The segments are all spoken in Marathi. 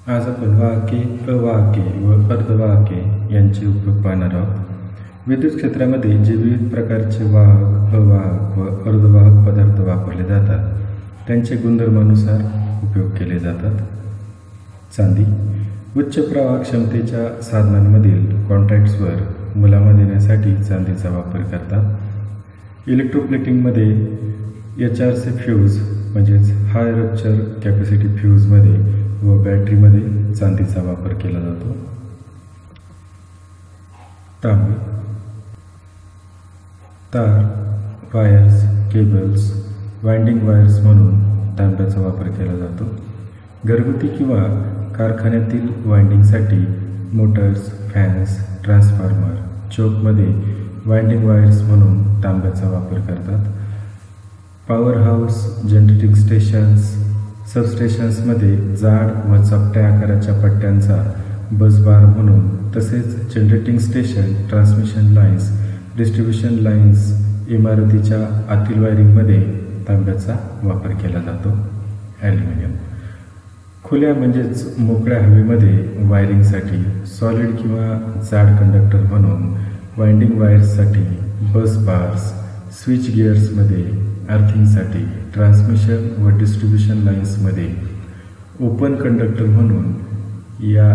आज आपण वाहके, अवाहके व अर्धवाहके यांचे उपयोग पाहणार आहोत. विद्युत क्षेत्रामध्ये जे विविध प्रकारचे वाहक, अवाहक व अर्धवाहक पदार्थ वापरले जातात त्यांचे गुणधर्मानुसार उपयोग केले जातात. चांदी उच्च प्रवाह क्षमतेच्या साधनांमधील कॉन्टॅक्ट्सवर मुलामा देण्यासाठी चांदीचा वापर करतात. इलेक्ट्रोप्लेटिंगमध्ये HRC फ्यूज म्हणजेच हाय रप्चर कॅपॅसिटी फ्यूजमध्ये व बॅटरीमध्ये चांदीचा वापर केला जातो. तांबे तार, वायर्स, केबल्स, वाइंडिंग वायर्स म्हणून तांब्याचा वापर केला जातो. घरगुती किंवा कारखान्यातील वाइंडिंगसाठी मोटर्स, फॅन्स, ट्रान्सफॉर्मर, चोकमध्ये वाइंडिंग वायर्स म्हणून तांब्याचा वापर करतात. पॉवर हाऊस, जनरेटिंग स्टेशन्स, सबस्टेशन्समध्ये जाड व चपट्या आकाराच्या पट्ट्यांचा बसबार म्हणून, तसेच generating station, transmission lines, distribution lines, इमारतीच्या आतील वायरिंगमध्ये तांब्याचा वापर केला जातो. ॲल्युमिनियम खुल्या म्हणजेच मोकळ्या हवेमध्ये वायरिंगसाठी सॉलिड किंवा जाड कंडक्टर म्हणून, वाइंडिंग वायर्ससाठी, बस बार्स, स्विच गिअर्समध्ये, अर्थिंगसाठी, ट्रान्समिशन व डिस्ट्रीब्युशन लाईन्समध्ये ओपन कंडक्टर म्हणून या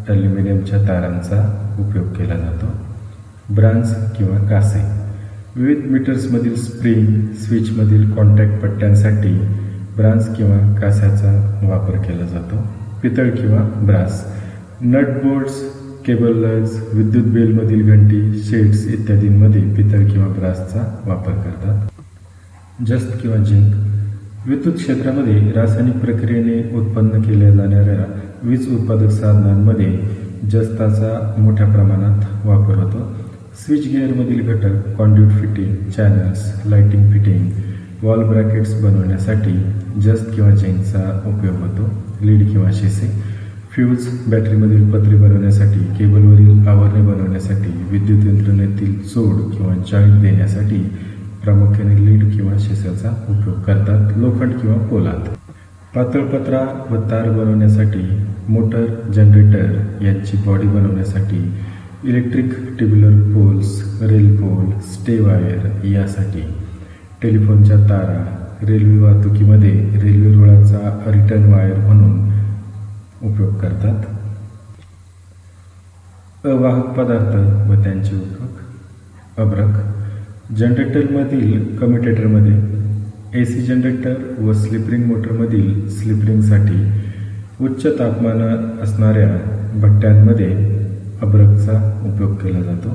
ॲल्युमिनियमच्या तारांचा उपयोग केला जातो. ब्रांच किंवा कासे विविध मीटर्समधील स्प्रिंग, स्विचमधील कॉन्टॅक्ट पट्ट्यांसाठी ब्रांच किंवा कास्याचा वापर केला जातो. पितळ किंवा ब्रास नट बोल्ट्स, केबल लग्स, विद्युत बेलमधील घंटी, शेड्स इत्यादींमध्ये पितळ किंवा ब्रासचा वापर करतात. जस्त किंवा झिंक विद्युत क्षेत्रामध्ये रासायनिक प्रक्रियेने उत्पन्न केल्या जाणाऱ्या वीज उत्पादक साधनांमध्ये जस्ताचा मोठ्या प्रमाणात वापर होतो. स्विच गिअरमधील घटक, conduit fitting, channels, lighting fitting, wall brackets बनवण्यासाठी जस्त किंवा झिंकचा उपयोग होतो. लीड किंवा शिसे फ्यूज, बॅटरीमधील पत्रे बनवण्यासाठी, केबलवरील आवरणे बनवण्यासाठी, विद्युत यंत्रणेतील जोड किंवा जॉईंट देण्यासाठी प्रामुख्याने लीड किंवा शिस्याचा उपयोग करतात. लोखंड किंवा पोलाद पातळपत्रा व तार बनवण्यासाठी, मोटर, जनरेटर यांची बॉडी बनवण्यासाठी, electric tubular poles, rail pole, stay wire यासाठी, टेलिफोनच्या तारा, रेल्वे वाहतुकीमध्ये रेल्वे रुळाचा रिटर्न वायर म्हणून उपयोग करतात. अवाहक पदार्थ व त्यांचे उपयोग. अब्रक जनरेटरमधील कम्युटेटरमध्ये, AC जनरेटर व स्लिप रिंग मोटरमधील स्लिप रिंगसाठी उच्च तापमान असणाऱ्या भट्ट्यांमध्ये अब्रकचा उपयोग केला जातो.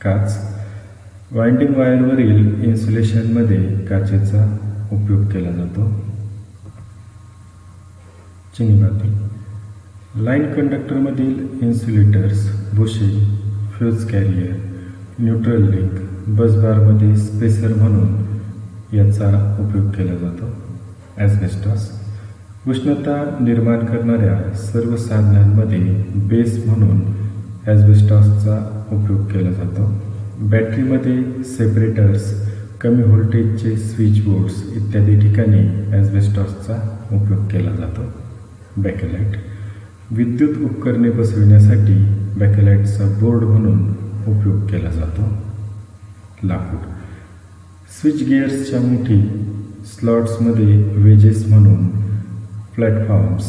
काच वाइंडिंग वायरवरील इन्सुलेशनमध्ये काचेचा उपयोग केला जातो. चिनीमाती लाईन कंडक्टरमधील insulators, bushing, fuse carrier, neutral link, बसबारमध्ये स्पेसर म्हणून याचा उपयोग केला जातो. ॲस्बेस्टॉस उष्णता निर्माण करणाऱ्या सर्व साधनांमध्ये बेस म्हणून ॲस्बेस्टॉसचा उपयोग केला जातो. बॅटरीमध्ये सेपरेटर्स, कमी व्होल्टेजचे स्विच बोर्ड्स इत्यादी ठिकाणी ॲस्बेस्टॉसचा उपयोग केला जातो. बॅकेलाइट विद्युत उपकरणे बसविण्यासाठी बॅकेलाइटचा बोर्ड म्हणून उपयोग केला जातो. लाकूड स्विच गिअर्सच्या मुठी, स्लॉट्समध्ये वेजेस म्हणून, platforms,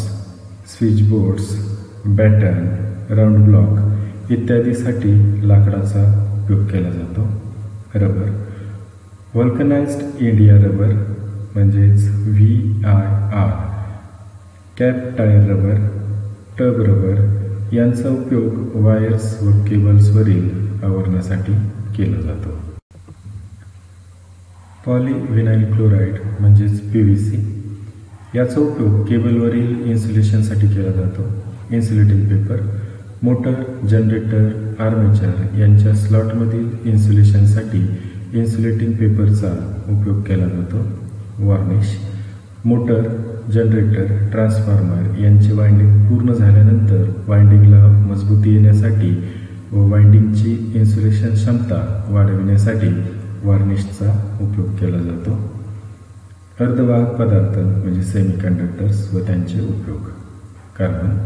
switch boards, batten, round block इत्यादीसाठी लाकडाचा उपयोग केला जातो. रबर व्हल्कनाइज्ड इंडिया रबर म्हणजेच VIR, cap tyre rubber, tub rubber यांचा उपयोग वायर्स व केबल्सवरील आवरणासाठी केला जातो. पॉलीव्हिनाइल क्लोराईड म्हणजेच PVC याचा उपयोग केबलवरील इन्सुलेशनसाठी केला जातो. Insulating paper motor, generator, armature यांच्या स्लॉटमधील इन्सुलेशनसाठी इन्सुलेटिंग पेपरचा उपयोग केला जातो. वॉर्निश मोटर, जनरेटर, ट्रान्सफॉर्मर यांचे वाइंडिंग पूर्ण झाल्यानंतर वाइंडिंगला मजबूती येण्यासाठी व वाइंडिंगची इन्सुलेशन क्षमता वाढविण्यासाठी वॉर्निशचा उपयोग केला जातो. अर्धवाहक पदार्थ म्हणजे सेमीकंडक्टर्स व त्यांचे उपयोग. कार्बन.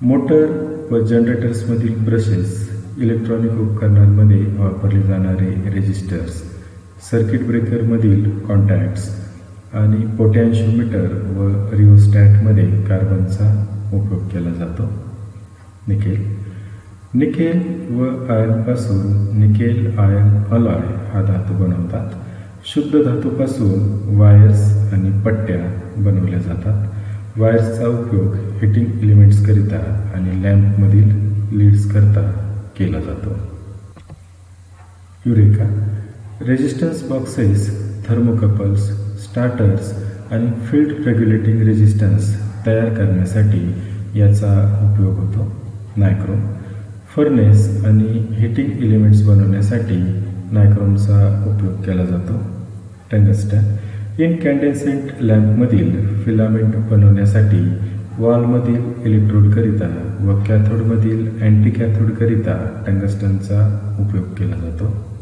मोटर व जनरेटर्समधील ब्रशेस, इलेक्ट्रॉनिक उपकरणांमध्ये वापरले जाणारे रेजिस्टर्स, सर्किट ब्रेकरमधील कॉन्टॅक्ट्स आणि पोटॅन्शिओमीटर व रिओस्टॅटमध्ये कार्बनचा उपयोग केला जातो. निकेल. निकेल व आयर्नपासून निकेल आयर्न अलॉय हा धातू बनवतात. शुद्ध धातूपासून वायर्स आणि पट्ट्या बनवल्या जातात. वायर्सचा उपयोग हिटिंग एलिमेंट्सकरिता आणि लॅम्पमधील लीड्सकरिता केला जातो. Eureka. Resistance boxes, thermocouples, starters आणि फील्ड रेग्युलेटिंग रेजिस्टन्स तयार करण्यासाठी याचा उपयोग होतो. नायक्रोम. फर्नेस आणि हिटिंग एलिमेंट्स बनवण्यासाठी नायक्रोमचा उपयोग केला जातो. टंगस्टन. इनकॅन्डेसेंट लॅम्पमधील फिलामेंट बनवण्यासाठी, वॉलमधील इलेक्ट्रोडकरिता व कॅथोडमधील अँटी कॅथोडकरिता टंगस्टनचा उपयोग केला जातो.